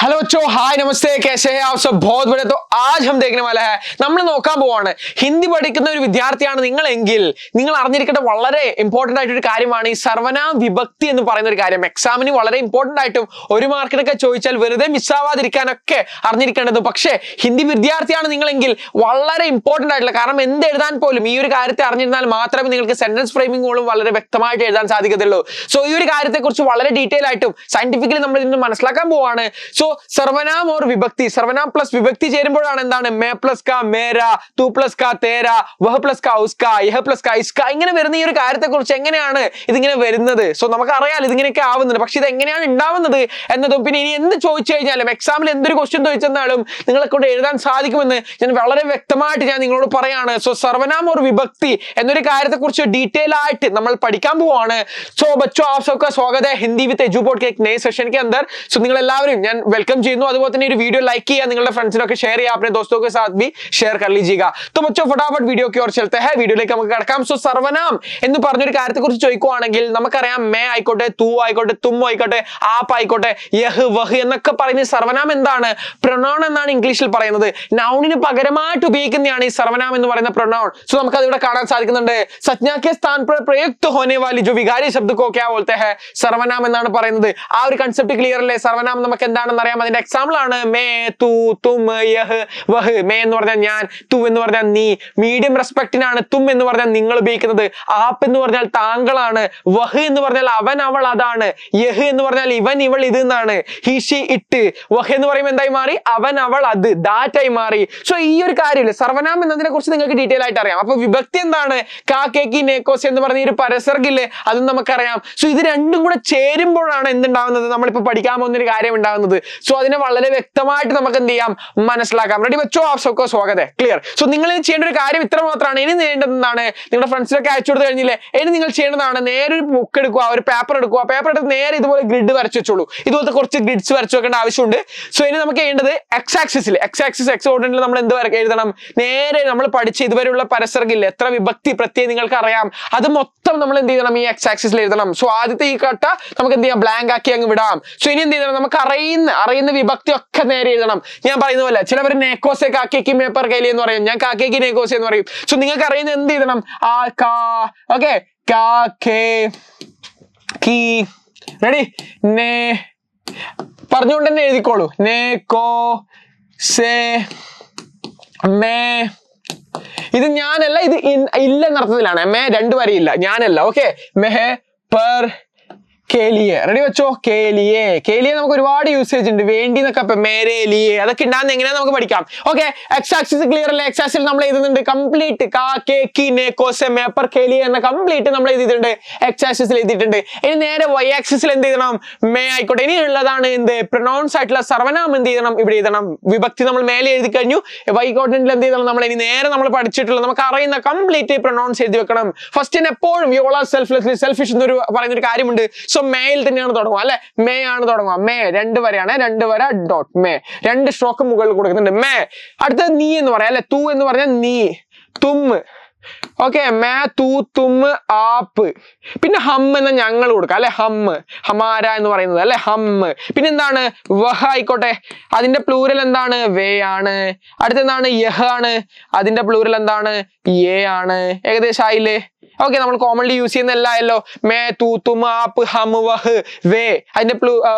Hello बच्चों, हाय नमस्ते, कैसे हैं आप सब? बहुत बढ़िया। तो आज हम देखने वाला है, നമ്മൾ നോക്കാൻ പോവാണ് ഹിന്ദി പഠിക്കുന്ന ഒരു വിദ്യാർത്ഥിയാണ് നിങ്ങളെങ്കിൽ നിങ്ങൾ അറിഞ്ഞിരിക്കേണ്ട വളരെ ഇമ്പോർട്ടന്റ് ആയിട്ടൊരു കാര്യമാണ് ഈ സർവനാം വിഭക്തി എന്ന് പറയുന്ന ഒരു കാര്യം. എക്സാമിന് വളരെ ഇമ്പോർട്ടന്റ് ആയിട്ടും ഒരു മാർക്കിനൊക്കെ ചോദിച്ചാൽ വെറുതെ മിസ്സാവാതിരിക്കാനൊക്കെ അറിഞ്ഞിരിക്കേണ്ടത്. പക്ഷേ ഹിന്ദി വിദ്യാർത്ഥിയാണ് നിങ്ങളെങ്കിൽ വളരെ ഇമ്പോർട്ടന്റ് ആയിട്ടുള്ള, കാരണം എന്ത് എഴുതാൻ പോലും ഈ ഒരു കാര്യത്തെ അറിഞ്ഞിരുന്നാൽ മാത്രമേ നിങ്ങൾക്ക് സെന്റൻസ് ഫ്രെയിമിങ്ങുകളും വളരെ വ്യക്തമായിട്ട് എഴുതാൻ സാധിക്കത്തുള്ളൂ. സോ ഈ ഒരു കാര്യത്തെ കുറിച്ച് വളരെ ഡീറ്റെയിൽ ആയിട്ടും സയന്റിഫിക്കലി നമ്മൾ ഇതിന് മനസ്സിലാക്കാൻ പോവാണ്. സോ സർവനാം और विभक्ति, സർവനാം പ്ലസ് വിഭക്തി ചേരുമ്പോഴാണ് എന്താണ് മേ പ്ലസ് കാ മേരാ, തൂ പ്ലസ് കാ തേരാ, വഹ് പ്ലസ് കാ ഉസ്കാ, യഹ് പ്ലസ് കാ ഇസ്കാ, ഇങ്ങനെ വരുന്ന ഈ ഒരു കാര്യത്തെ കുറിച്ച് എങ്ങനെയാണ് ഇതിങ്ങനെ വരുന്നത്. സോ നമുക്കറിയാം ഇതിങ്ങനെയൊക്കെ ആവുന്നുണ്ട്, പക്ഷെ ഇത് എങ്ങനെയാണ് ഉണ്ടാവുന്നത് എന്നതും പിന്നെ ഇനി എന്ത് ചോദിച്ചു കഴിഞ്ഞാലും എക്സാമിൽ എന്തൊരു ക്വസ്റ്റ്യൻ ചോദിച്ചെന്നാലും നിങ്ങളെ കൊണ്ട് എഴുതാൻ സാധിക്കുമെന്ന് ഞാൻ വളരെ വ്യക്തമായിട്ട് ഞാൻ നിങ്ങളോട് പറയാണ്. സോ സർവനാം और विभक्ति എന്നൊരു കാര്യത്തെ കുറിച്ച് ഡീറ്റെയിൽ ആയിട്ട് നമ്മൾ പഠിക്കാൻ പോവാണ്. സോ बच्चों आप सबका स्वागत है हिंदी विद एजू बोर्ड के एक नए सेशन के अंदर. सो നിങ്ങൾ എല്ലാവരും ഞാൻ വെൽക്കം ചെയ്യുന്നു. അതുപോലെ തന്നെ ഒരു വീഡിയോ ലൈക്ക് ചെയ്യുക, നിങ്ങളുടെ ഫ്രണ്ട്സിനൊക്കെ ഷെയർ ചെയ്യുക, अपने दोस्तों के साथ भी शेयर कर लीजिएगा. तो बच्चों फटाफट वीडियो की ओर चलते हैं. വീഡിയോയിലേക്ക് നമുക്ക് കടക്കാം. സോ സർവനാം എന്ന് പറഞ്ഞൊരു കാര്യത്തെ കുറിച്ച് ചോദിക്കുവാണെങ്കിൽ നമുക്കറിയാം മേ ആയിക്കോട്ടെ, തൂ ആയിക്കോട്ടെ, തും ആയിക്കോട്ടെ, ആപ്പ് ആയിക്കോട്ടെ, യഹ് വഹ് എന്നൊക്കെ പറയുന്ന സർവനാം എന്താണ്? പ്രൊനൗൺ എന്നാണ് ഇംഗ്ലീഷിൽ പറയുന്നത്. നൗണിന് പകരമായിട്ട് ഉപയോഗിക്കുന്നതാണ് ഈ സർവനാം എന്ന് പറയുന്ന പ്രൊനൗൺ. സോ നമുക്ക് അതിവിടെ കാണാൻ സാധിക്കുന്നുണ്ട്. സജ്ഞാ के स्थान पर प्रयुक्त होने वाली जो विकारी शब्द को क्या बोलते हैं? സർവനാം എന്നാണ് പറയുന്നത്. ആ ഒരു കൺസെപ്റ്റ് ക്ലിയർ അല്ലേ? സർവനാം നമുക്ക് എന്താണെന്ന് അറിയാം. അതിന്റെ എക്സാമ്പിൾ ആണ് മേ, തൂ, തും, യഹ്, വഹ്. മേ എന്ന് പറഞ്ഞാൽ ഞാൻ, തു എന്ന് പറഞ്ഞാൽ നീ. മീഡിയം റെസ്പെക്റ്റിനാണ് തും എന്ന് പറഞ്ഞാൽ നിങ്ങൾ ഉപയോഗിക്കുന്നത്. ആപ്പ് എന്ന് പറഞ്ഞാൽ താങ്കളാണ്. വഹ് എന്ന് പറഞ്ഞാൽ അവൻ അവൾ അതാണ്. യഹ് എന്ന് പറഞ്ഞാൽ ഇവൻ ഇവൾ ഇത് എന്നാണ്. ഹി ഷി ഇട്ട്. വഹ് എന്ന് പറയുമ്പോൾ എന്തായി മാറി? അവൻ അവൾ അത്, ദാറ്റായി മാറി. സോ ഈ ഒരു കാര്യമില്ല, സർവനാം എന്നതിനെ കുറിച്ച് നിങ്ങൾക്ക് ഡീറ്റെയിൽ ആയിട്ട് അറിയാം. അപ്പൊ വിഭക്തി എന്താണ്? കാ, കേക്കി, നേക്കോസ് എന്ന് പറഞ്ഞ ഈ ഒരു പരസർഗില്ലേ, അതും നമുക്കറിയാം. സോ ഇത് രണ്ടും കൂടെ ചേരുമ്പോഴാണ് എന്തുണ്ടാവുന്നത്? നമ്മളിപ്പോ പഠിക്കാൻ പോകുന്ന ഒരു കാര്യം ഉണ്ടാകുന്നത്. സോ അതിനെ വളരെ വ്യക്തമായിട്ട് നമുക്ക് എന്ത് ചെയ്യാം? മനസ്സിലാക്കാം. Ready ബച്ചോ? App സബ്കോ Swagat high. Clear? So നിങ്ങൾ ചെയ്യേണ്ട ഒരു കാര്യം ഇത്ര മാത്രമാണ്. ഇനി ചെയ്യേണ്ടത് എന്താണ്? നിങ്ങളുടെ ഫ്രണ്ട്സിനൊക്കെ അയച്ചു കൊടുത്ത് കഴിഞ്ഞില്ലേ, ഇനി നിങ്ങൾ ചെയ്യേണ്ടതാണ് നേരെ ഒരു ബുക്ക് എടുക്കുക, ഒരു പേപ്പർ എടുക്കുക. പേപ്പർ എടുത്ത് നേരെ ഇതുപോലെ ഗ്രിഡ് വരച്ചു വെച്ചോളൂ. ഇതുപോലത്തെ കുറച്ച് ഗ്രിഡ്സ് വരച്ചു വെക്കേണ്ട ആവശ്യമുണ്ട്. സോ ഇനി നമുക്ക് ചെയ്യേണ്ടത് എക്സ് ആക്സിസിൽ, എക്സ് ആക്സിസ് എക്സ് ഓർഡിനറിൽ നമ്മൾ എന്ത് എഴുതണം? നേരെ നമ്മൾ പഠിച്ച ഇതുവരെയുള്ള പരസർഗില്ലേ, എത്ര വിഭക്തി പ്രത്യേകം നിങ്ങൾക്ക് അറിയാം, അത് മൊത്തം നമ്മൾ എന്ത് ചെയ്യണം? ഈ എക്സ് ആക്സിസിൽ എഴുതണം. സോ ആദ്യത്തെ ഈ കട്ട നമുക്ക് എന്ത് ചെയ്യാം? ബ്ലാങ്ക് ആക്കി അങ്ങ് വിടാം. സോ ഇനി എന്ത് ചെയ്യണം? നമുക്ക് അറിയുന്ന വിഭക്തി ഒക്കെ നേരെ എഴുതണം. ഞാൻ പറയുന്ന പോലെ ചിലവർ നേക്കോസെ കാക്കേക്ക് മേപ്പർ കൈലി എന്ന് പറയും, ഞാൻ കാക്കേക്ക് നേക്കോസെ എന്ന് പറയും. സോ നിങ്ങൾക്ക് അറിയുന്ന എന്ത് എഴുതണം? ആ കാ, ഓക്കെ, കാ കേ കീ. റെഡി? നേ പറഞ്ഞുകൊണ്ട് തന്നെ എഴുതിക്കോളൂ. നേ കോ സേ മേ. ഇത് ഞാനല്ല, ഇത് ഇല്ല എന്നർത്ഥത്തിലാണ്. മേ രണ്ടു വരെയില്ല, ഞാനല്ല. ഓക്കെ, മെഹ പർ കേലിയെ. റെഡി വെച്ചോ? കേലിയെ. കേലിയെ നമുക്ക് ഒരുപാട് യൂസേജ് ഉണ്ട്. വേണ്ടി എന്നൊക്കെ മേരെ ലിയെ അതൊക്കെ ഉണ്ടാകുന്ന എങ്ങനെയാ നമുക്ക് പഠിക്കാം. ഓക്കെ, എക്സ് ആക്സിസ് ക്ലിയർ അല്ലേ? എക്സ് ആക്സിൽ നമ്മൾ എഴുതുന്നുണ്ട് കംപ്ലീറ്റ് കാ കേ കി നേ കോ സെ മേ പർ കേലിയെ എന്ന കംപ്ലീറ്റ് നമ്മൾ എഴുതിയിട്ടുണ്ട്. എക്സ് ആക്സിസിൽ എഴുതിയിട്ടുണ്ട്. ഇനി നേരെ വൈ ആക്സിസിൽ എന്ത് ചെയ്യണം? മേ ആയിക്കോട്ടെ. ഇനി ഉള്ളതാണ് എന്ത്? പ്രൊനൗൺസ് ആയിട്ടുള്ള സർവനാം എന്ത് ചെയ്യണം? ഇവിടെ എഴുതണം. വിഭക്തി നമ്മൾ മേലെ എഴുതി കഴിഞ്ഞു. വൈ കോർഡിനേറ്റിൽ എന്ത് ചെയ്യണം? നമ്മൾ ഇനി നേരെ നമ്മൾ പഠിച്ചിട്ടുള്ള നമുക്ക് അറിയുന്ന കംപ്ലീറ്റ് പ്രൊനൗൺസ് എഴുതി വെക്കണം. ഫസ്റ്റ് എപ്പോഴും യോള സെൽഫിഷ് എന്നൊരു പറയുന്ന ഒരു കാര്യമുണ്ട്. സോ മേയിൽ തന്നെയാണ് തുടങ്ങുക അല്ലെ? മേ ആണ് തുടങ്ങുക. മേ രണ്ട് വരെയാണ്, രണ്ട് വര ഡോട്ട്. മേ രണ്ട് സ്ട്രോക്ക് മുകളിൽ കൊടുക്കുന്നുണ്ട്. മേ. അടുത്തത് നീ എന്ന് പറയാം അല്ലെ? തൂ എന്ന് പറഞ്ഞാൽ നീ, തും. ഓക്കെ, മേ, തൂ, തും, ആപ്പ്. പിന്നെ ഹം എന്ന ഞങ്ങൾ കൊടുക്കാം അല്ലെ? ഹം, ഹമാര എന്ന് പറയുന്നത് അല്ലെ? ഹം. പിന്നെ എന്താണ്? വഹ് ആയിക്കോട്ടെ. അതിന്റെ പ്ലൂരൽ എന്താണ്? വേ ആണ്. അടുത്തെന്താണ്? യഹ് ആണ്. അതിന്റെ പ്ലൂരൽ എന്താണ്? യേ ആണ്. ഏകദേശം ആയില്ലേ? ഓക്കെ, നമ്മൾ കോമൺലി യൂസ് ചെയ്യുന്ന എല്ലായല്ലോ. മേ, തൂ, തും, ആപ്പ്, ഹം, വഹ്, വേ. അതിന്റെ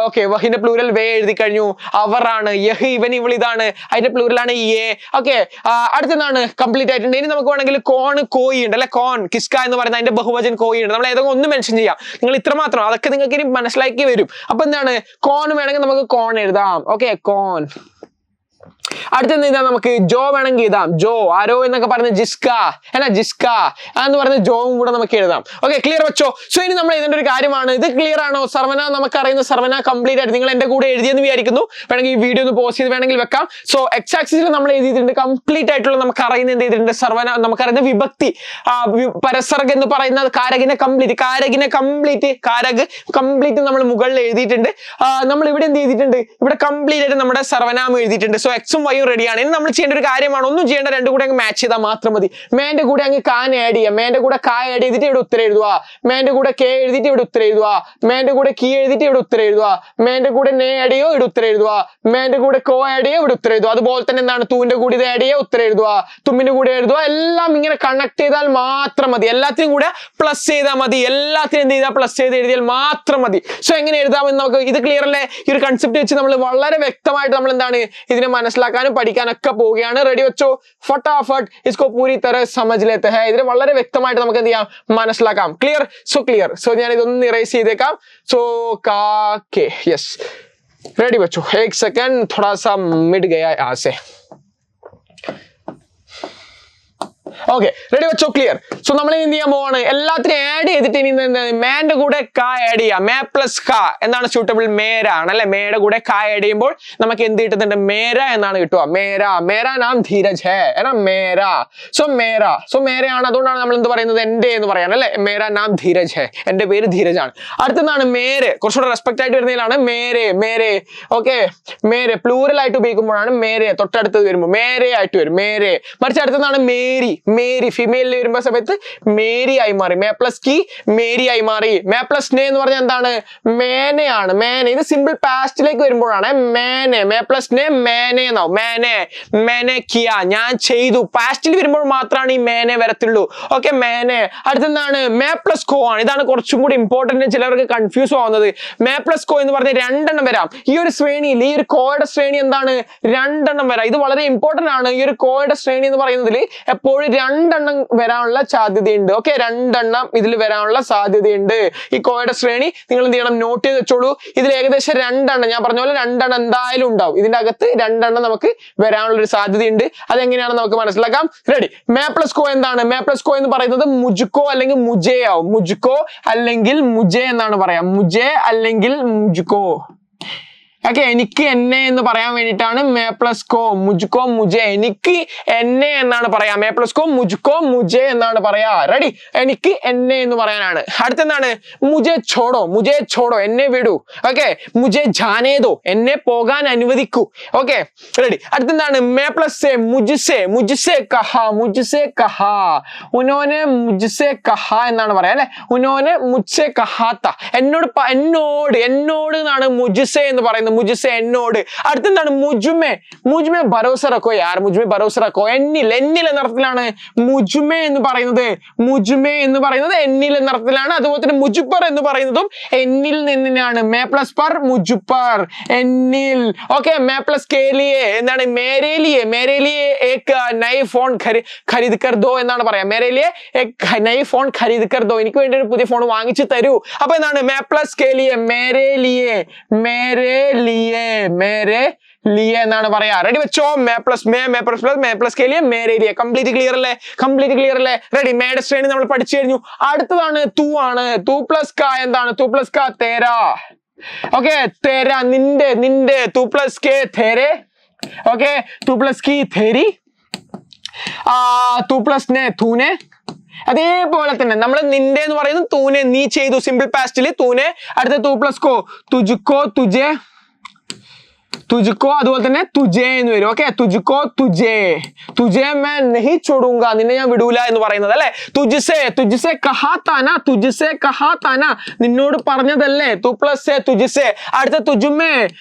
ഓക്കെ, വഹിന്റെ പ്ലൂരൽ വേ എഴുതി കഴിഞ്ഞു. അവറാണ്. യഹ് ഇവൻ ഇവൾ ഇതാണ്. അതിന്റെ പ്ലൂരലാണ് യേ. ഓക്കെ, അടുത്തെന്താണ്? കംപ്ലീറ്റ് ആയിട്ടുണ്ട്. ഇനി നമുക്ക് വേണമെങ്കിൽ കോൺ, കോയി ഉണ്ട് അല്ലെ? കോൺ, കിസ്ക എന്ന് പറയുന്നത് അതിന്റെ ബഹുവചൻ കോയി ഉണ്ട്. നമ്മൾ ഏതൊക്കെ ഒന്ന് മെൻഷൻ ചെയ്യാം. നിങ്ങൾ ഇത്ര മാത്രം, അതൊക്കെ നിങ്ങൾക്ക് ഇനി മനസ്സിലാക്കി വരും. അപ്പൊ എന്താണ്? കോൺ വേണമെങ്കിൽ നമുക്ക് കോൺ എഴുതാം. ഓക്കെ, കോൺ. അടുത്തെന്ത് എഴുതാം? നമുക്ക് ജോ വേണമെങ്കിൽ എഴുതാം. ജോ, ആരോ എന്നൊക്കെ പറഞ്ഞ ജിസ്ക അല്ല, ജിസ്ക എന്ന് പറഞ്ഞ ജോവും കൂടെ നമുക്ക് എഴുതാം. ഓക്കെ, ക്ലിയർ വെച്ചോ? സോ ഇനി നമ്മൾ എഴുതേണ്ട ഒരു കാര്യമാണ്. ഇത് ക്ലിയർ ആണോ? സർവന നമുക്ക് അറിയുന്ന സർവന കംപ്ലീറ്റ് ആയിട്ട് നിങ്ങൾ എന്റെ കൂടെ എഴുതിയെന്ന് വിചാരിക്കുന്നു. വേണമെങ്കിൽ ഈ വീഡിയോ ഒന്ന് പോസ്റ്റ് ചെയ്ത് വേണമെങ്കിൽ വെക്കാം. സോ എക്സ് ആക്സിസിൽ നമ്മൾ എഴുതിയിട്ടുണ്ട് കംപ്ലീറ്റ് ആയിട്ടുള്ള നമുക്ക് അറിയുന്ന എന്ത് ചെയ്തിട്ടുണ്ട്? സർവന നമുക്കറിയുന്ന വിഭക്തി, പരസർഗ് എന്ന് പറയുന്ന കാരകിനെ കംപ്ലീറ്റ്, കാരഗ് കംപ്ലീറ്റ് നമ്മൾ മുകളിൽ എഴുതിയിട്ടുണ്ട്. നമ്മൾ ഇവിടെ എന്ത് ചെയ്തിട്ടുണ്ട്? ഇവിടെ കംപ്ലീറ്റ് ആയിട്ട് നമ്മുടെ സർവനാമം എഴുതിയിട്ടുണ്ട്. സോ എക്സ് എക്സും വൈയും റെഡിയാണ്. ഇനി നമ്മൾ ചെയ്യേണ്ട ഒരു കാര്യമാണ്, ഒന്നും ചെയ്യേണ്ട, രണ്ടും കൂടെ അങ്ങ് മാച്ച് ചെയ്താൽ മാത്രം മതി. മേന്റെ കൂടെ അങ്ങ് കാൻ ആഡ് ചെയ്യുക, മേന്റെ കൂടെ കാ ആഡ് ചെയ്തിട്ട് ഇവിടെ ഉത്തരം എഴുതുക, മേന്റെ കൂടെ കെ എഴുതിയിട്ട് ഇവിടെ ഉത്തരം എഴുതുക, മേന്റെ കൂടെ കീ എഴുതിയിട്ട് ഇവിടെ ഉത്തരം എഴുതുക, മേന്റെ കൂടെ നേ ആഡ് ചെയ്യോ ഇവിടെ ഉത്തരം എഴുതുക, മേന്റെ കൂടെ കോ ആഡ് ചെയ്യോ ഇവിടെ ഉത്തരം എഴുതുക. അതുപോലെ തന്നെ എന്താണ് തൂവിന്റെ കൂടെ ഇത് ആഡ് ചെയ്യോ ഉത്തരം എഴുതുക, തുമ്മിന്റെ കൂടെ എഴുതുക. എല്ലാം ഇങ്ങനെ കണക്ട് ചെയ്താൽ മാത്രം മതി. എല്ലാത്തിനും കൂടെ പ്ലസ് ചെയ്താൽ മതി. എല്ലാത്തിനും എന്ത് ചെയ്താൽ പ്ലസ് ചെയ്ത് എഴുതിയാൽ മാത്രം മതി. സോ എങ്ങനെ എഴുതാമെന്ന് നമുക്ക് ഇത് ക്ലിയർ അല്ലേ? ഈ ഒരു കൺസെപ്റ്റ് വെച്ച് നമ്മൾ വളരെ വ്യക്തമായിട്ട് നമ്മൾ എന്താണ് ഇതിനെ മനസ്സിലാക്കാനും പഠിക്കാനൊക്കെ പോവുകയാണ്. റെഡി വെച്ചോ? ഫട്ടാഫട്ട് ഇസ്കോ പൂരി തര സമജ് ലേത്തെ ഹൈ. ഇതിനെ വളരെ വ്യക്തമായിട്ട് നമുക്ക് എന്ത് ചെയ്യാം, മനസ്സിലാക്കാം. ക്ലിയർ? So clear. സോ ഞാൻ ഇതൊന്ന് ഇറേസ് ചെയ്തേക്കാം. സോ കാക്കെ യെസ് रेडी बच्चों, एक सेकंड थोड़ा सा मिट गया यहाँ से. ഓക്കെ റെഡി വെച്ചോ? ക്ലിയർ. സോ നമ്മൾ എന്ത് ചെയ്യാൻ പോവാണ്, എല്ലാത്തിനും ആഡ് ചെയ്തിട്ട് ഇനി മേന്റെ കൂടെ കാ ആഡ് ചെയ്യാം. മേ പ്ലസ് കാ എന്താണ് സ്യൂട്ടബിൾ? മേര ആണ് അല്ലെ. മേയുടെ കൂടെ കാ ആഡ് ചെയ്യുമ്പോൾ നമുക്ക് എന്ത് കിട്ടുന്നുണ്ട്? മേര എന്നാണ് കിട്ടുക. മേര, മേര നാം ധീരജ് ഹേ എന്നാ മേര. So മേര, so മേരയാണ്. അതുകൊണ്ടാണ് നമ്മൾ എന്ത് പറയുന്നത്, എന്റെ എന്ന് പറയാൻ അല്ലെ. മേര നാം ധീരജ് ഹേ, എന്റെ പേര് ധീരജ് ആണ്. അടുത്താണ് മേരെ, കുറച്ചുകൂടെ റെസ്പെക്ട് ആയിട്ട് വരുന്നതിലാണ് മേരെ. മേരെ ഓക്കെ, മേരെ പ്ലൂറൽ ആയിട്ട് ഉപയോഗിക്കുമ്പോഴാണ് മേരെ, തൊട്ടടുത്ത് വരുമ്പോൾ മേരെ ആയിട്ട് വരും മേരെ. മറിച്ച് അടുത്തതാണ് മേരി. മേരി ഫീമെയിലിൽ വരുമ്പോ സമയത്ത് മേരി ആയി മാറി. മേ പ്ലസ് കി മേരി ആയി മാറി. മേ പ്ലസ് നെ എന്ന് പറഞ്ഞാൽ എന്താണ്? മേനയാണ്. മേനെ, ഇത് സിമ്പിൾ പാസ്റ്റിലേക്ക് വരുമ്പോഴാണ് മേനെ. മേ പ്ലസ് നെ മേനെ എന്നാവും. മേനെ, മേനെ കിയ, ഞാൻ ചെയ്തു. പാസ്റ്റിൽ വരുമ്പോൾ മാത്രമാണ് ഈ മേനെ വരത്തുള്ളൂ. ഓക്കെ, മേനെ. അടുത്തെന്താണ്? മേ പ്ലസ് കോ ആണ്. ഇതാണ് കുറച്ചും കൂടി ഇമ്പോർട്ടന്റ്, ചിലർക്ക് കൺഫ്യൂസ് ആവുന്നത്. മേ പ്ലസ് കോ എന്ന് പറഞ്ഞാൽ രണ്ടെണ്ണം വരാം. ഈ ഒരു ശ്രേണിയിൽ, ഈ ഒരു കോയുടെ ശ്രേണി എന്താണ്? രണ്ടെണ്ണം വരാം. ഇത് വളരെ ഇമ്പോർട്ടന്റ് ആണ്. ഈ ഒരു കോയുടെ ശ്രേണി എന്ന് പറയുന്നതിൽ എപ്പോഴും രണ്ടെണ്ണം വരാനുള്ള സാധ്യതയുണ്ട്. ഓക്കെ, രണ്ടെണ്ണം ഇതിൽ വരാനുള്ള സാധ്യതയുണ്ട്. ഈ കോയുടെ ശ്രേണി നിങ്ങൾ എന്ത് ചെയ്യണം, നോട്ട് ചെയ്ത് വെച്ചോളൂ. ഇതിൽ ഏകദേശം രണ്ടെണ്ണം, ഞാൻ പറഞ്ഞ പോലെ രണ്ടെണ്ണം എന്തായാലും ഉണ്ടാവും. ഇതിന്റെ അകത്ത് രണ്ടെണ്ണം നമുക്ക് വരാനുള്ള ഒരു സാധ്യതയുണ്ട്. അതെങ്ങനെയാണെന്ന് നമുക്ക് മനസ്സിലാക്കാം. റെഡി. മേ പ്ലസ് കോ എന്താണ്? മേ പ്ലസ് കോ എന്ന് പറയുന്നത് മുജുക്കോ അല്ലെങ്കിൽ മുജേ ആവും. മുജുക്കോ അല്ലെങ്കിൽ മുജേ എന്നാണ് പറയാം. മുജേ അല്ലെങ്കിൽ മുജുക്കോ. ഓക്കെ, എനിക്ക് എന്നെ എന്ന് പറയാൻ വേണ്ടിയിട്ടാണ് മേ പ്ലസ് കോ. മുജുക്കോ മുജേ, എനിക്ക് എന്നെ എന്നാണ് പറയാ. മേ പ്ലസ് കോ മുജുക്കോ മുജേ എന്നാണ് പറയാ. റെഡി, എനിക്ക് എന്നെ എന്ന് പറയാനാണ്. അടുത്തെന്താണ്? മുജേ ഛോടോ. മുജേ ഛോടോ, എന്നെ വിടൂ. ഓക്കെ, മുജേ ജാനേദോ, എന്നെ പോകാൻ അനുവദിക്കൂ. Okay ready. അടുത്തെന്താണ്? മേ പ്ലസ് സേ മുജ്സേ. മുജ്സേ കഹാ, മുജ്സേ കഹാ. ഉനോനെ മുജ്സേ കഹാ എന്നാണ് പറയാ അല്ലെ. ഉനോനെ മുജ്സേ കഹാത്ത, എന്നോട് എന്നോട് എന്നോട് എന്നാണ് മുജ്സേ എന്ന് പറയുന്നത്. മുജ്സേ എന്നോട്. അടുത്തെന്താണ്? മുജുമേ. മുജുമേ ഭരോസ റക്കോ യാർ, മുജുമേ ഭരോസ റക്കോ. എന്നിൽ, എന്നിൽ എന്ന അർത്ഥത്തിലാണ് മുജുമേ എന്ന് പറയുന്നത്. മുജുമേ എന്ന് പറയുന്നത് എന്നിൽ എന്ന അർത്ഥത്തിലാണ്. അതുപോലെ തന്നെ മുജുപ്പർ എന്ന് പറയുന്നതും എന്നിൽ നിന്നാണ്. മേ പ്ലസ് പർ മുജുപ്പർ, എന്നിൽ. ഓക്കെ, മേ പ്ലസ് കെ ലിയേ എന്താണ്? മേരേ ലിയേ. മേരേ ലിയേ ഏക് നയ ഫോൺ ഖരീദ് കർ ദോ എന്നാണ് പറയാ. മേരേ ലിയേ ഏക് നയ ഫോൺ ഖരീദ് കർ ദോ, എനിക്ക് വേണ്ടി ഒരു പുതിയ ഫോൺ വാങ്ങിച്ചു തരൂ. അപ്പൊ എന്താണ്? മേ പ്ലസ് കെ ലിയേ മേരേ ലിയേ, മേരേ ലിയേ, മേരേ ലിയേ എന്നാണ് പറയാ. റെഡി വെച്ചോ? May plus may, may plus plus may plus കെ ലിയേ മേരേ ലിയേ. കംപ്ലീറ്റ് ക്ലിയർ അല്ലേ? കംപ്ലീറ്റ് ക്ലിയർ അല്ലേ? റെഡി. മേയുടെ ശ്രേണി നമ്മൾ പഠിച്ചു കഴിഞ്ഞു. അടുത്തതാണ് തു ആണ്. തു പ്ലസ് കാ എന്താണ്? തു പ്ലസ് കാ തേരാ. ഓക്കെ, തേരാ നിന്റെ, നിന്റെ. തു പ്ലസ് കെ തേരെ. ഓക്കെ, തു പ്ലസ് കി തേരി. തു പ്ലസ് നെ തൂനെ. അതേപോലെ തന്നെ നമ്മൾ നിന്റെ എന്ന് പറയുന്നത് തൂനെ, നീ ചെയ്തു. സിമ്പിൾ പാസ്റ്റില് തൂനെ. അടുത്ത തു പ്ലസ് കോ തുജുക്കോ തുജേ. തുജുക്കോ അതുപോലെ തന്നെ തുജേ എന്ന് വരും. ഓക്കെ, തുജുക്കോ തുജേ. തുജേ മേ നഹി ചോടൂങ്ക, നിന്നെ ഞാൻ വിടൂല എന്ന് പറയുന്നത് അല്ലെ. തുജ്സേ, തുജ്സേ കഹാത്താന, തുജ്സേ കഹാത്താന, നിന്നോട് പറഞ്ഞതല്ലേ. തു പ്ലസ് സേ തുജ്സേ. അടുത്ത തുജുമേ,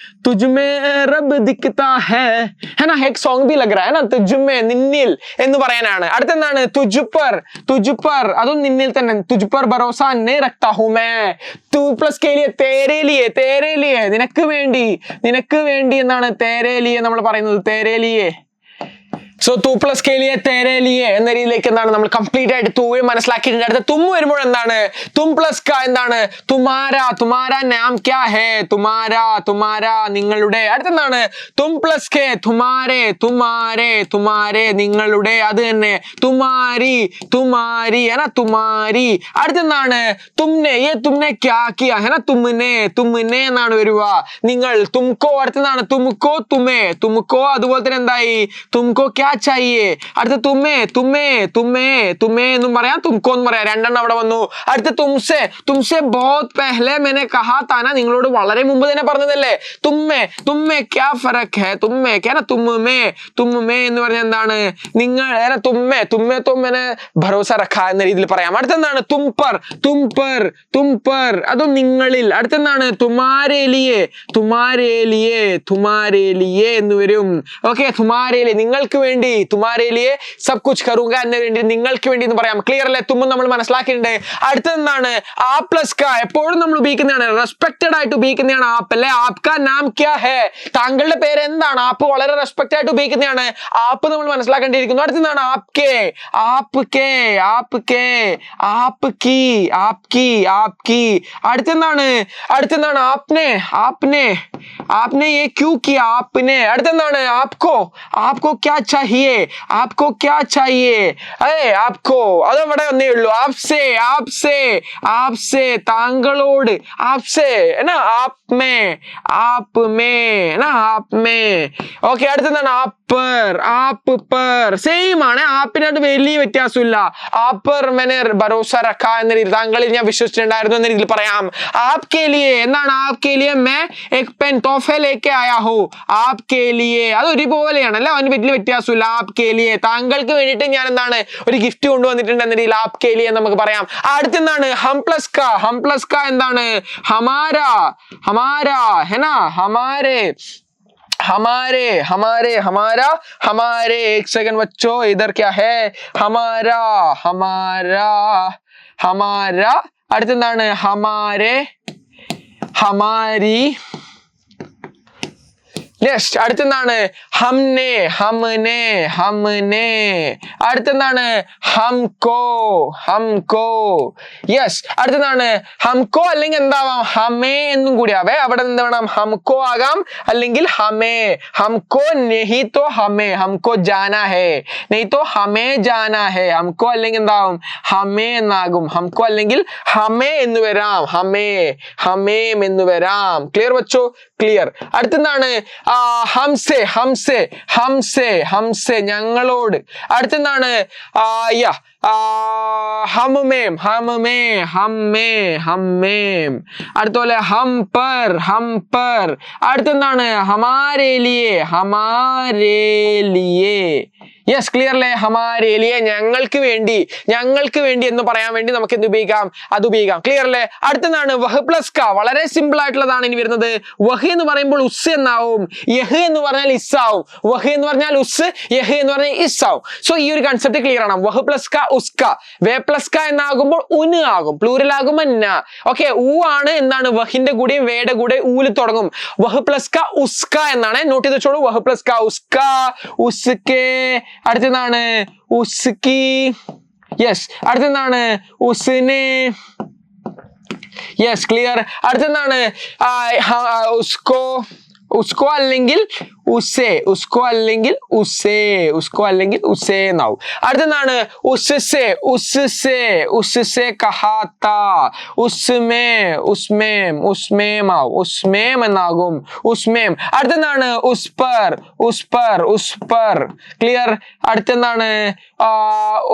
തുജുമേ റബ് ദിക്താ ഹേ ഹെ നാ. एक सॉन्ग भी लग रहा है ना, തുജുമേ നിന്നിൽ എന്ന് പറയാനാണ്. അടുത്തെന്താണ്? തുജുപ്പർ. തുജുപ്പർ അതും നിന്നിൽ തന്നെ. തുജുപ്പർ ഭരോസ നഹീ രഖ്താ ഹൂം മേ. തു പ്ലസ് കെ ലിയേ തേരേ ലിയേ. തേരേ ലിയേ നിനക്ക് വേണ്ടി, നിനക്ക് വേണ്ടി എന്നാണ് തേരേ ലിയേ നമ്മൾ പറയുന്നത്. തേരേ ലിയേ. സോ തു പ്ലസ് കെ ലിയേ തേരേ ലിയേ എന്ന രീതിയിലേക്ക് എന്താണ് നമ്മൾ കംപ്ലീറ്റ് ആയിട്ട് തൂവെ മനസ്സിലാക്കിയിട്ടുണ്ട്. അടുത്ത തും വരുമ്പോൾ എന്താണ്? തും പ്ലസ് ക എന്താണ്? തുമാര. തുമാര നാം ക്യാ ഹേ. തുമാര, തുമാര നിങ്ങളുടെ. അടുത്തെന്താണ്? തും പ്ലസ് കെ തുമാരേ. തുമാരേ, തുമാരേ നിങ്ങളുടെ. അത് തന്നെ. തുമാരി, തുമാരി ഹെ നാ, തുമാരി. അടുത്തെന്താണ്? തുമ്നെ. യേ തുമ്നെ ക്യാ കിയാ ഹെ നാ, തുമ്നെ. തുമ്നെ എന്നാണ് വരുക. നിങ്ങൾ. തുംകോ. അടുത്തെന്താണ്? തുംകോ തുമേ. തുംകോ അതുപോലെ തന്നെ എന്തായി? തുംകോ ക്യാ ക്യാ ചാഹിയേ. അടുത്ത തുമ്മേ തുമ്മേ തുമ്മേ തുമ്മേ എന്നും പറയാം, തുംകോ എന്നും പറയാം. രണ്ടെണ്ണം അവിടെ വന്നു. അടുത്ത തുംസെ. തുംസെ ബഹുത് പെഹ്ലെ मैंने कहा था ना, നിങ്ങളോട് വളരെ മുമ്പ് തന്നെ പറഞ്ഞതല്ലേ. തുമ്മേ തുമ്മേ ക്യാ ഫറക് ഹൈ. തുമ്മേ ക്യാ തുമ്മേ. തുമ്മേ എന്ന് പറഞ്ഞാൽ എന്താണ്? നിങ്ങൾ തുമ്മേ തുമ്മേ तो मैंने ഭരോസ रखा എന്ന രീതിയിൽ പറയാം. അടുത്തെന്താണ്? തുംപർ തുംപർ തുംപർ, അതും നിങ്ങളിൽ. അടുത്തെന്താണ്? തുമാരേ ലിയേ തുമാരേ ലിയേ തുമാരേ ലിയേ എന്ന് വരും. ഓക്കെ, തുമാരേ ലിയേ നിങ്ങൾക്ക് വേണ്ടി, തുമാരേ ലിയേ സബ് കുച്ച് കറൂംഗ എന്ന് വേണ്ടി, നിങ്ങൾക്ക് വേണ്ടി എന്ന് പറയാം. ക്ലിയർ അല്ലേ? തുമ്മും നമ്മൾ മനസ്സിലാക്കിയിട്ടുണ്ട്. അടുത്തെന്താണ്? ആ പ്ലസ് ക, എപ്പോഴും നമ്മൾ ഉപയോഗിക്കുന്നതാണ്, റെസ്പെക്റ്റഡ് ആയിട്ട് ഉപയോഗിക്കുന്നതാണ് ആപ്പ് അല്ലെ. ആപ്കാ നാം ക്യാ ഹേ, താങ്കളുടെ പേര് എന്താണ്? ആപ്പ് വളരെ റെസ്പെക്ട് ആയിട്ട് ഉപയോഗിക്കുന്നതാണ്. ആപ്പ് നമ്മൾ മനസ്സിലാക്കേണ്ടിയിരിക്കുന്നു. അടുത്തെന്താണ്? ആപ്കെ ആപ്കെ ആപ്കെ ആപ്കി ആപ്കി ആപ്കി. അടുത്തെന്താണ്? അടുത്തെന്താണ്? ആപ്നെ ആപ്നെ ആപ്നെ യേ ക്യൂ കിയാ ആപ്നെ. അടുത്തെന്താണ്? ആപ്കോ ആപ്കോ ക്യാ ചാഹിയേ ആപ്കോ ക്യാ ചാഹിയേ. അതെ ആപ്കോ, അതവിടെ വന്നേ ഉള്ളൂ. ആപ്സെ ആപ്സെ ആപ്സെ താങ്കളോട്. ആപ്സെ എന്നാ ആപ്മേ ആപ്മേ എന്നാ ആപ്മേ. ഓക്കെ, അടുത്തെന്താണ്? ആപ്പർ ആപ്പ് പർ. സെയിം ആണ്, ആപ്പിനകത്ത് വലിയ വ്യത്യാസമില്ല. ആപ്പർ മെനെ ഭരോസ റഖ എന്ന രീതിയിൽ, താങ്കളിൽ ഞാൻ വിശ്വസിച്ചിട്ടുണ്ടായിരുന്നു എന്ന രീതിയിൽ പറയാം. ആപ്കെ ലിയേ എന്താണ്? ആപ്കെ ലിയേ മേ എക് പെൻ തോഫെ ലേക്കെ ആയാ ഹൂ. ആപ്കെ ലിയേ അത് ഒരുപോലെയാണ് അല്ലെ, അതിന് വലിയ വ്യത്യാസമില്ല. ആപ്കെ ലിയേ താങ്കൾക്ക് വേണ്ടിയിട്ട് ഞാൻ എന്താണ് ഒരു ഗിഫ്റ്റ് കൊണ്ടുവന്നിട്ടുണ്ട് എന്ന രീതിയിൽ ആപ്കെ ലിയേ നമുക്ക് പറയാം. അടുത്തെന്താണ്? ഹം പ്ലസ് ക. ഹം പ്ലസ് ക എന്താണ്? ഹമാര ഹമാര ഹെനാ ഹമാരെ हमारे हमारे हमारा हमारे. एक सेकंड बच्चों, इधर क्या है? हमारा हमारा हमारा. അടുത്തെന്താണ്? हमारे हमारी. നെക്സ്റ്റ് അടുത്തെന്താണ്? ഹംനെ ഹംനെ ഹംനെ. അടുത്തെന്താണ്? ഹംകോ ഹംകോ. യെസ്, അടുത്തെന്താണ്? ഹംകോ അല്ലെങ്കിൽ എന്താവാം? ഹമേ എന്നും കൂടി ആവേ. അവിടെ എന്ത് വേണം? ഹംകോ ആകാം അല്ലെങ്കിൽ ഹമേ. ഹംകോ നെഹി തോ ഹമേ, ഹംകോ ജാനാ ഹേ നെഹി തോ ഹമേ ജാനാ ഹേ. ഹംകോ അല്ലെങ്കിൽ എന്താവും? ഹമേ എന്നാകും. ഹംകോ അല്ലെങ്കിൽ ഹമേ എന്ന് വരാം. ഹമേ ഹമേം എന്ന് വരാം. ക്ലിയർ വെച്ചോ? ക്ലിയർ. അടുത്തെന്താണ്? ഹംസെ ഹംസെ ഹംസെ ഹംസെ ഞങ്ങളോട്. അടുത്തെന്താണ്? ഹമ്മേം ഹമ്മേ ഹമ്മേ ഹമ്മേം. അടുത്തപോലെ ഹംപർ ഹംപർ. അടുത്തെന്താണ്? ഹമാരേ ലിയേ ഹമാരേ ലിയേ. യെസ്, ക്ലിയർ അല്ലേ? ഹമാരേ ലിയേ ഞങ്ങൾക്ക് വേണ്ടി, ഞങ്ങൾക്ക് വേണ്ടി എന്ന് പറയാൻ വേണ്ടി നമുക്ക് എന്ത് ഉപയോഗിക്കാം? അത് ഉപയോഗിക്കാം. ക്ലിയർ അല്ലേ? അടുത്തെന്താണ്? വഹ് പ്ലസ് ക. വളരെ സിമ്പിൾ ആയിട്ടുള്ളതാണ് ഇനി വരുന്നത്. വഹ് എന്ന് പറയുമ്പോൾ ഉസ് എന്നാവും, യഹ് എന്ന് പറഞ്ഞാൽ ഇസ് ആവും. വഹ് എന്ന് പറഞ്ഞാൽ ഉസ്, യഹ് എന്ന് പറഞ്ഞാൽ ഇസ് ആവും. സോ ഈ ഒരു കൺസെപ്റ്റ് ക്ലിയർ ആണ്. വഹ് പ്ലസ് ക ഉസ്ക. വേ പ്ലസ് ക എന്നാകുമ്പോൾ ഉന് ആകും, പ്ലൂറൽ ആകുമ്പോൾ ന. ഓക്കെ, ഊ ആണ് എന്താണ്? വഹിന്റെ കൂടെയും വേയുടെ കൂടെ ഊല് തുടങ്ങും. വഹ് പ്ലസ് ക ഉസ്ക എന്നാണ്. നോട്ട് ചെയ്ത് വെച്ചോളൂ. വഹ് പ്ലസ് ക ഉസ്ക ഉസ്കെ. അടുത്തെന്താണ്? ഉസ്കി. യെസ്, അടുത്തെന്താണ്? ഉസ്നെ. Yes, clear. അടുത്തെന്താണ്? ഉസ്കോ ഉസ്കോ അല്ലെങ്കിൽ ഉസേ, ഉസ്കോ അല്ലെങ്കിൽ ഉസേ, ഉസ്കോ അല്ലെങ്കിൽ ഉസേ എന്നാവും. അടുത്തെന്താണ്? ഉസ്സേ ഉസ്സേ ഉസ്സേ കഹാത്ത. ഉസ്മേ ഉസ്മേം ഉസ്മേം ആവും, ഉസ്മേം എന്നാകും. ഉസ്മേം. അടുത്തെന്താണ്? ഉസ്പർ ഉസ്പർ ഉസ്പർ. ക്ലിയർ. അടുത്തെന്താണ്?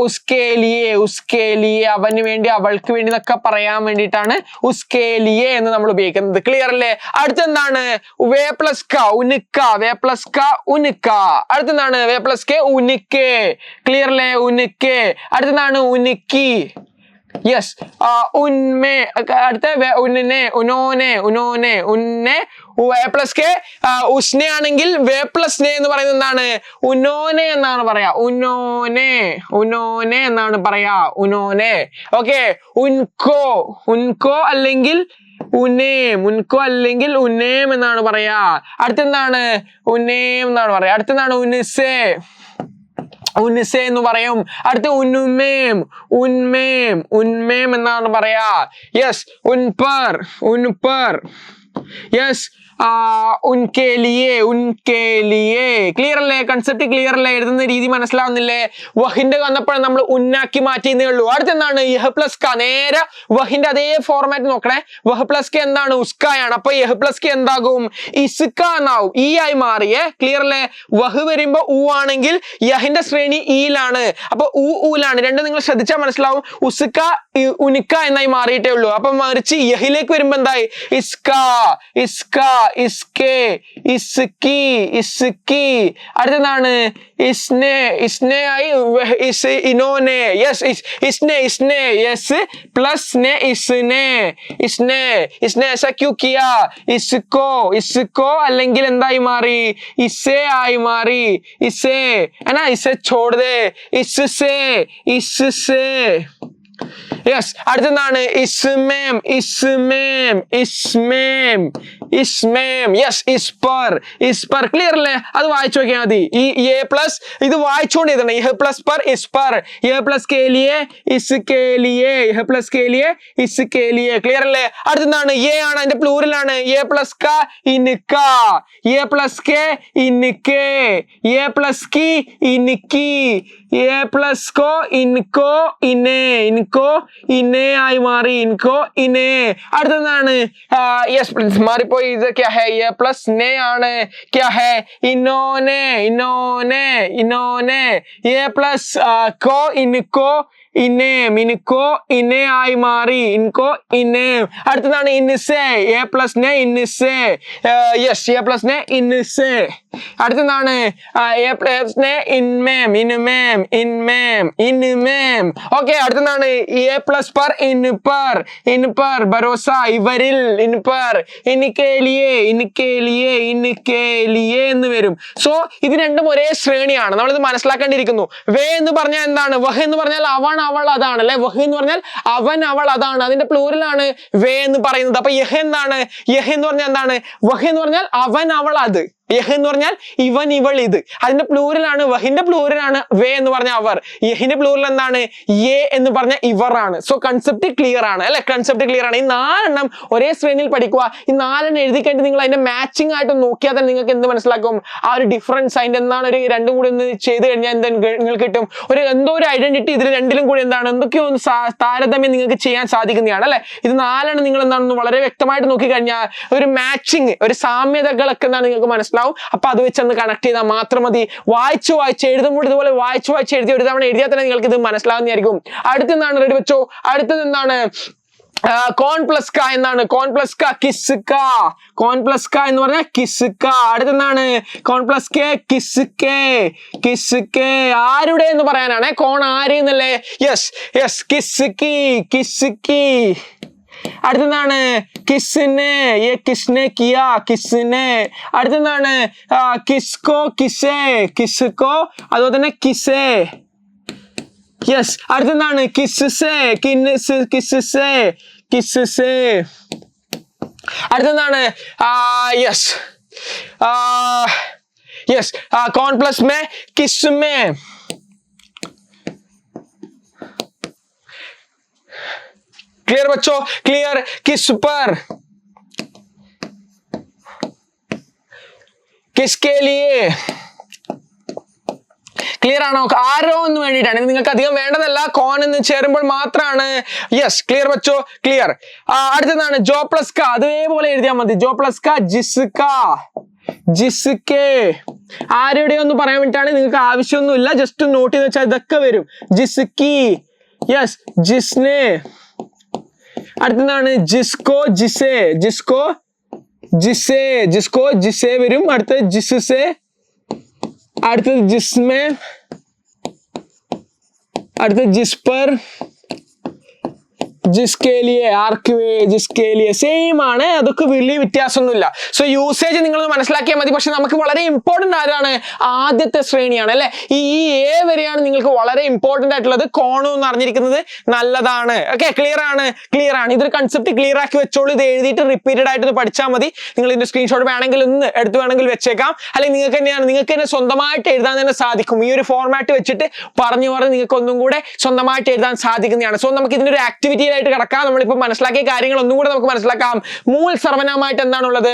ഉസ്കേ ലിയേ ഉസ്കേ ലിയേ അവന് വേണ്ടി, അവൾക്ക് വേണ്ടി എന്നൊക്കെ പറയാൻ വേണ്ടിയിട്ടാണ് ഉസ്കേ ലിയേ എന്ന് നമ്മൾ ഉപയോഗിക്കുന്നത്. ക്ലിയർ അല്ലേ? അടുത്തെന്താണ്? വേ പ്ലസ് ക ഉനുക്ക. വേ പ്ലസ് ക ഉനുക്ക. അടുത്തെന്താണ്? വേ പ്ലസ് കെ ഉനുക്കേ. ക്ലിയർ അല്ലേ? ഉനുക്കേ. അടുത്തെന്താണ്? ഉനുക്കി. യെസ്, ഉന്മേ. അടുത്ത ഉന്നെ ഉനോനെ ഉനോനെ ഉന്നെ. വേ പ്ലസ് കെ ഉസ്നെ ആണെങ്കിൽ വേ പ്ലസ് നെ എന്ന് പറയുന്നത് എന്താണ്? ഉനോനെ എന്നാണ് പറയാ. ഉനോനെ ഉനോനെ എന്നാണ് പറയാ. ഉനോനെ. ഓക്കെ, ഉൻകോ ഉൻകോ അല്ലെങ്കിൽ ഉന്നേം. ഉൻകോ അല്ലെങ്കിൽ ഉന്നേം എന്നാണ് പറയാ. അടുത്തെന്താണ്? ഉന്നേം എന്നാണ് പറയാ. അടുത്തെന്താണ്? ഉനുസേ ഉൻസെ എന്ന് പറയും. അടുത്ത ഉന്മേം ഉന്മേം ഉന്മേം എന്നാണ് പറയാ. യെസ്, ഉൻപർ ഉൻപർ. യെസ്, ഉൻകെ ലിയേ ക്ലിയർ അല്ലേ? കൺസെപ്റ്റ് ക്ലിയർ അല്ലേ? എഴുതുന്ന രീതി മനസ്സിലാവുന്നില്ലേ? വഹിന്റെ വന്നപ്പോഴും നമ്മൾ ഉന്നാക്കി മാറ്റിയെന്നേ ഉള്ളൂ. അടുത്തെന്താണ്? യഹ് പ്ലസ് ക. നേരെ വഹിന്റെ അതേ ഫോർമാറ്റ് നോക്കണേ. വഹ് പ്ലസ് കെ എന്താണ്? ഉസ്കായാണ്. അപ്പൊ യഹ് പ്ലസ് കെ എന്താകും? ഇസ്ക എന്നാവും. ഈ ആയി മാറിയേ. ക്ലിയർ അല്ലേ? വഹ് വരുമ്പോ ഊ ആണെങ്കിൽ യഹിന്റെ ശ്രേണി ഈലാണ്. അപ്പൊ ഊലാണ്. രണ്ടും നിങ്ങൾ ശ്രദ്ധിച്ചാൽ മനസ്സിലാവും. ഉസ്ക ഉനിക്ക എന്നായി മാറിയിട്ടേ ഉള്ളൂ. അപ്പൊ മറിച്ച് യഹിലേക്ക് വരുമ്പോ എന്തായി? ഇസ്ക, ഇസ്ക, ഇസ്കെ, ഇസ്കി, ഇസ്കി. അടുത്തെന്താണ്? ഇസ്നെ, ഇസ്നെ ആയി. ഇനോനെ. യെസ്, ഇസ്നെ, ഇസ്നെ. യെസ് പ്ലസ് നെ ഇസ്നെ, ഇസ്നെ, ഇസ്നെ. ऐसा क्यों किया? इसको, इसको അല്ലെങ്കിൽ എന്തായി മാറി? इसे ആയി മാറി. इसे है ना? इसे छोड़ दे. इससे, इससे. യെസ്. അടുത്തെന്താണ്? ഇസ്മേം, ഇസ്മേം, ഇസ്മേം, ഇസ്മേം. യെസ്. ഇസ്പർ, ഇസ്പർ. ക്ലിയർ അല്ലേ? അത് വായിച്ചു നോക്കിയാൽ മതി. ഈ എ പ്ലസ് ഇത് വായിച്ചുകൊണ്ട് എഴുതണം. യഹ് പ്ലസ് പർ ഇസ്പർ, യഹ് പ്ലസ് കെ ലിയേ ഇസ്കെ ലിയേ, യഹ് പ്ലസ് കെ ലിയേ ഇസ്കെ ലിയേ. ക്ലിയർ അല്ലേ? അടുത്തെന്താണ്? എ ആണ്, അതിന്റെ പ്ലൂറലാണ്. എ പ്ലസ് ക ഇൻക, എ പ്ലസ് കെ ഇൻകെ, എ പ്ലസ് കി ഇൻകി, എ പ്ലസ് കോ ഇൻകോ, ഇനെ, ഇൻകോ ഇനെ ആയി മാറി. ഇൻകോ ഇനെ. അടുത്തെന്താണ്? യെസ് മാറിപ്പോയി. ഇത് ക്യാ ഹേ? എ പ്ലസ് നെ ആണ്. ക്യാ ഹേ? ഇനോനെ, ഇനോനെ, ഇനോനെ. എ പ്ലസ് കോ ഇൻകോ ഇനേം, ഇൻകോ ഇനെ ആയി മാറി. ഇൻകോ ഇനേം. അടുത്തതാണ് ഇൻസെ. എ പ്ലസ് നെ ഇൻസെ. യെസ്. എ പ്ലസ് നെ ഇൻസെ. അടുത്തതാണ്? എ പ്ലസ് നെ ഇൻമേം, ഇൻമേം, ഇൻമേം, ഇൻമേം. ഓക്കെ. അടുത്തതാണ്? എ പ്ലസ് പർ ഇൻപർ, ഇൻപർ. ഭരോസ ഇവരിൽ. ഇൻപർ. ഇൻകെ ലിയേ, ഇൻകെ ലിയേ, ഇൻകെ ലിയേ എന്ന് വരും. സോ ഇത് രണ്ടും ഒരേ ശ്രേണിയാണ്. നമ്മളിത് മനസ്സിലാക്കേണ്ടിയിരിക്കുന്നു. വേ എന്ന് പറഞ്ഞാൽ എന്താണ്? വഹ് എന്ന് പറഞ്ഞാൽ അവൻ അവൾ അതാണ് അല്ലെ? വഹ് എന്ന് പറഞ്ഞാൽ അവൻ അവൾ അതാണ്. അതിന്റെ പ്ലൂറലാണ് വേ എന്ന് പറയുന്നത്. അപ്പൊ യഹ് എന്താണ്? യഹ് എന്ന് പറഞ്ഞാൽ എന്താണ്? വഹ് എന്ന് പറഞ്ഞാൽ അവൻ അവൾ അത്. യഹ് എന്ന് പറഞ്ഞാൽ ഇവൻ ഇവൾ ഇത്. അതിന്റെ പ്ലൂറലാണ്. വഹിന്റെ പ്ലൂറലാണ് വേ എന്ന് പറഞ്ഞ അവർ. യഹിന്റെ പ്ലൂറൽ എന്താണ്? യേ എന്ന് പറഞ്ഞ ഇവർ ആണ്. സോ കൺസെപ്റ്റ് ക്ലിയർ ആണ് അല്ലെ? കൺസെപ്റ്റ് ക്ലിയർ ആണ്. ഈ 4 എണ്ണം ഒരേ ശ്രേണിയിൽ പഠിക്കുക. ഈ 4 എണ്ണം എഴുതി കഴിഞ്ഞിട്ട് നിങ്ങൾ അതിന്റെ മാച്ചിങ് ആയിട്ട് നോക്കിയാൽ തന്നെ നിങ്ങൾക്ക് എന്ത് മനസ്സിലാക്കും? ആ ഒരു ഡിഫറൻസ് അതിന്റെ എന്താണ്? ഒരു രണ്ടും കൂടി ഒന്ന് ചെയ്ത് കഴിഞ്ഞാൽ എന്താ നിങ്ങൾക്ക് കിട്ടും? എന്തോ ഒരു ഐഡന്റിറ്റി ഇതിൽ രണ്ടിലും കൂടി എന്താണ്? എന്തൊക്കെയോ ഒന്ന് താരതമ്യം നിങ്ങൾക്ക് ചെയ്യാൻ സാധിക്കുന്നതാണ് അല്ലെ? ഇത് 4 എണ്ണം നിങ്ങൾ എന്താണെന്ന് വളരെ വ്യക്തമായിട്ട് നോക്കി കഴിഞ്ഞാൽ ഒരു മാച്ചിങ്, ഒരു സാമ്യതകളൊക്കെ എന്താണ് നിങ്ങൾക്ക് മനസ്സിലാവും. അപ്പൊ അത് വെച്ചൊന്ന് കണക്ട് ചെയ്താൽ മാത്രം മതി. വായിച്ച് എഴുതുമ്പോൾ ഇതുപോലെ വായിച്ച് എഴുതി ഒരു തവണ എഴുതിയാൽ തന്നെ നിങ്ങൾക്ക് ഇത് മനസ്സിലാവുന്നതായിരിക്കും. അടുത്തെന്താണ്? റെഡി വെച്ചോ. അടുത്തത് എന്താണ്? കോൺ പ്ലസ് ക എന്നാണ്. കോൺ പ്ലസ് ക കിസ്ക, കോൺ പ്ലസ് ക എന്ന് പറഞ്ഞാൽ കിസ്ക. അടുത്തെന്താണ്? കോൺ പ്ലസ് കെ കിസ്കെ, കിസ്കെ. ആരുടെ എന്ന് പറയാനാണ്. കോൺ ആര് എന്നല്ലേ? Yes, yes. കിസ്കി, കിസ്കി. അടുത്തെന്താണ്? കിസ്നെ, യെ കിസ്നെ കിയാ, കിസ്നെ. അടുത്തെന്താണ്? കിസ്കോ, കിസേ, കിസ്കോ. അതുപോലെ തന്നെ കിസേ. യെസ്. അടുത്തെന്താണ്? കിസ്സേ, കിൻസ്, കിസ്സേ, കിസ്സേ. അടുത്തെന്താണ്? Yes, yes. കോൺ പ്ലസ് മേ കിസ്മേ. क्लियर बच्चों? क्लियर? किस पर, किसके लिए? ക്ലിയർ ആണോ? ആരോ എന്ന് വേണ്ടിയിട്ടാണ്. നിങ്ങൾക്ക് അധികം വേണ്ടതല്ല. കോൺ എന്ന് ചേരുമ്പോൾ മാത്രമാണ്. യെസ്. ക്ലിയർ ബച്ചോ? ക്ലിയർ. അടുത്തതാണ് ജോ പ്ലസ് ക. അതേപോലെ എഴുതിയാൽ മതി. ജോ പ്ലസ് ക ജിസ്ക, ജിസ്കെ. ആരുടെ ഒന്ന് പറയാൻ വേണ്ടിയിട്ടാണ്. നിങ്ങൾക്ക് ആവശ്യമൊന്നുമില്ല. ജസ്റ്റ് നോട്ട് ചെയ്ത് വെച്ചാൽ ഇതൊക്കെ വരും. ജിസ്കി. യെസ്. ജിസ്നെ. അടുത്തതാണ് ജിസ്കോ, ജിസേ, ജിസ്കോ, ജിസേ, ജിസ്കോ, ജിസേ വരും. അടുത്തത് ജിസ്സേ. അടുത്തത് ജിസ്മേ. അടുത്തത് ജിസ്പർ, ജിസ്കെ ലിയേ, ആർക്ക് വേ, ജിസ്കെ ലിയേ. സെയിം ആണ്. അതൊക്കെ വലിയ വ്യത്യാസമൊന്നുമില്ല. സോ യൂസേജ് നിങ്ങൾ മനസ്സിലാക്കിയാൽ മതി. പക്ഷെ നമുക്ക് വളരെ ഇമ്പോർട്ടന്റ് ആരാണ്? ആദ്യത്തെ ശ്രേണിയാണ് അല്ലെ? ഈ എ വരെയാണ് നിങ്ങൾക്ക് വളരെ ഇമ്പോർട്ടന്റ് ആയിട്ടുള്ളത്. കോണു എന്ന് അറിഞ്ഞിരിക്കുന്നത് നല്ലതാണ്. ഓക്കെ. ക്ലിയർ ആണ്? ക്ലിയർ ആണ്. ഇതൊരു കൺസെപ്റ്റ് ക്ലിയർ ആക്കി വെച്ചോളൂ. ഇത് എഴുതിയിട്ട് റിപ്പീറ്റഡ് ആയിട്ട് ഇത് പഠിച്ചാൽ മതി. നിങ്ങൾ ഇതിന്റെ സ്ക്രീൻഷോട്ട് വേണമെങ്കിൽ ഒന്ന് എടുത്ത് വേണമെങ്കിൽ വെച്ചേക്കാം. അല്ലെങ്കിൽ നിങ്ങൾക്ക് തന്നെ സ്വന്തമായിട്ട് എഴുതാൻ തന്നെ സാധിക്കും. ഈ ഒരു ഫോർമാറ്റ് വെച്ചിട്ട് പറഞ്ഞു നിങ്ങൾക്ക് ഒന്നും കൂടെ സ്വന്തമായിട്ട് എഴുതാൻ സാധിക്കുന്നതാണ്. സോ നമുക്ക് ഇതിന്റെ ഒരു ആക്ടിവിറ്റി ആയിട്ട് കിടക്കാം. നമ്മളിപ്പോൾ മനസ്സിലാക്കിയ കാര്യങ്ങൾ ഒന്നും കൂടെ നമുക്ക് മനസ്സിലാക്കാം. മൂൽ സർവനാമായിട്ട് എന്താണുള്ളത്?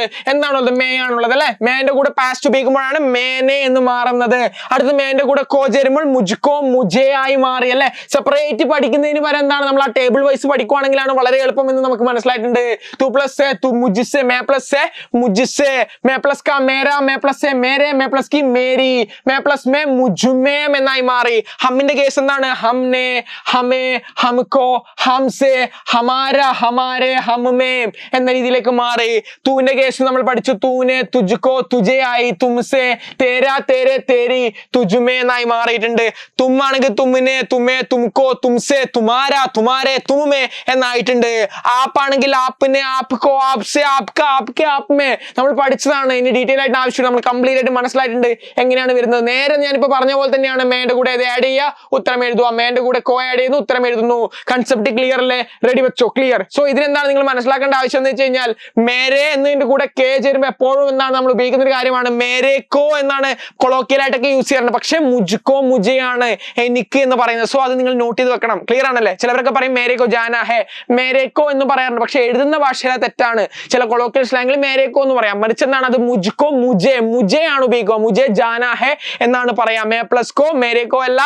മേ ആണുള്ളത് അല്ലെ. മേന്റെ കൂടെ പാസ്റ്റ് ഉപയോഗിക്കുമ്പോഴാണ് മേനെ എന്ന് മാറുന്നത്. അടുത്ത മേന്റെ കൂടെ കോ ചേരുമ്പോൾ മുജ്കോ മുജേ ആയി മാറി അല്ലെ. സെപ്പറേറ്റ് പഠിക്കുന്നതിന് പകരം എന്താണ് നമ്മൾ ആ ടേബിൾ വൈസ് പഠിക്കുവാണെങ്കിലാണ് വളരെ എളുപ്പം എന്ന് നമുക്ക് മനസ്സിലായിട്ടുണ്ട്. തു പ്ലസ് സെ തു മുജിസെ, മേ പ്ലസ് സെ മുജിസെ, മേ പ്ലസ് കാ മേരാ, മേ പ്ലസ് സെ മേരെ, മേ പ്ലസ് കി മേരി, മേ പ്ലസ് മേ മുജുമേം എന്നായി മാറി. ഹമ്മിന്റെ കേസ് എന്താണ്? ഹംനെ, ഹമേ, ഹംകോ, ഹംസെ, ഹമാര, ഹമാരെ, ഹമ്മേം എന്ന രീതിയിലേക്ക് മാറി. തൂന്റെ കേസ് നമ്മൾ പഠിച്ചു. തൂനെ, തുജ്കോ, തുജെ ആയി. തുംസെ, തേരാ, തേരെ, തേരി, തുജുമേ എന്നായി മാറിയിട്ടുണ്ട്. തുമ്മാണെങ്കിൽ തുമ്മിനെ, തുമേ, തുംകോ, തുംസെ, തുമാരാ, തുമാരെ, തുമ്മേ എന്നായിട്ടുണ്ട്. ആപ്പാണെങ്കിൽ ആപ്പിനെ, ആപ്കോ, ആപ്സെ, ആപ്ക, ആപ്കെ, ആപ്മേ നമ്മൾ പഠിച്ചതാണ്. ഇനി ഡീറ്റെയിൽ ആയിട്ട് ആവശ്യമില്ല, നമ്മൾ കംപ്ലീറ്റ് ആയിട്ട് മനസ്സിലായിട്ടുണ്ട് എങ്ങനെയാണ് വരുന്നത്. നേരെ ഞാനിപ്പോ പറഞ്ഞ പോലെ തന്നെയാണ്. മേന്റെ കൂടെ ഇത് ആഡ് ചെയ്യുക, ഉത്തരം എഴുതുക. മേന്റെ കൂടെ കോ ആഡ് ചെയ്യുന്നു, ഉത്തരം എഴുതുന്നു. കൺസെപ്റ്റ് ക്ലിയർ അല്ലേ? റെഡി വെച്ചോ? ക്ലിയർ. സോ ഇതിനെന്താണ് നിങ്ങൾ മനസ്സിലാക്കേണ്ട ആവശ്യം എന്ന് വെച്ച് കഴിഞ്ഞാൽ, മേരെ എന്നതിന്റെ കൂടെ കെ ചേരുമ്പോൾ എപ്പോഴും എന്താണ് നമ്മൾ ഉപയോഗിക്കുന്ന ഒരു കാര്യമാണ് മേരേക്കോ എന്നാണ് കൊളോക്കിയൽ ആയിട്ടൊക്കെ യൂസ് ചെയ്യാറുണ്ട്. പക്ഷെ മുജ്കോ മുജയാണ് എനിക്ക് എന്ന് പറയുന്നത്. സോ അത് നിങ്ങൾ നോട്ട് ചെയ്ത് വെക്കണം. ക്ലിയർ ആണല്ലേ? ചിലവരൊക്കെ പറയും മേരേക്കോ ജാനാ ഹേ, മേരേക്കോ എന്ന് പറയാറുണ്ട്. പക്ഷെ എഴുതുന്ന ഭാഷയിലെ തെറ്റാണ്. ചില കൊളോക്കിയൽ സ്ലാങ്ങിൽ മേരേക്കോ എന്ന് പറയാം. മറിച്ചെന്താണ് അത്? മുജ്കോ മുജെ, മുജെ ആണ് ഉപയോഗിക്കുക. മുജെ ജാനാ ഹേ എന്നാണ് പറയാം. മേ പ്ലസ് കോ, മേരേക്കോ അല്ല,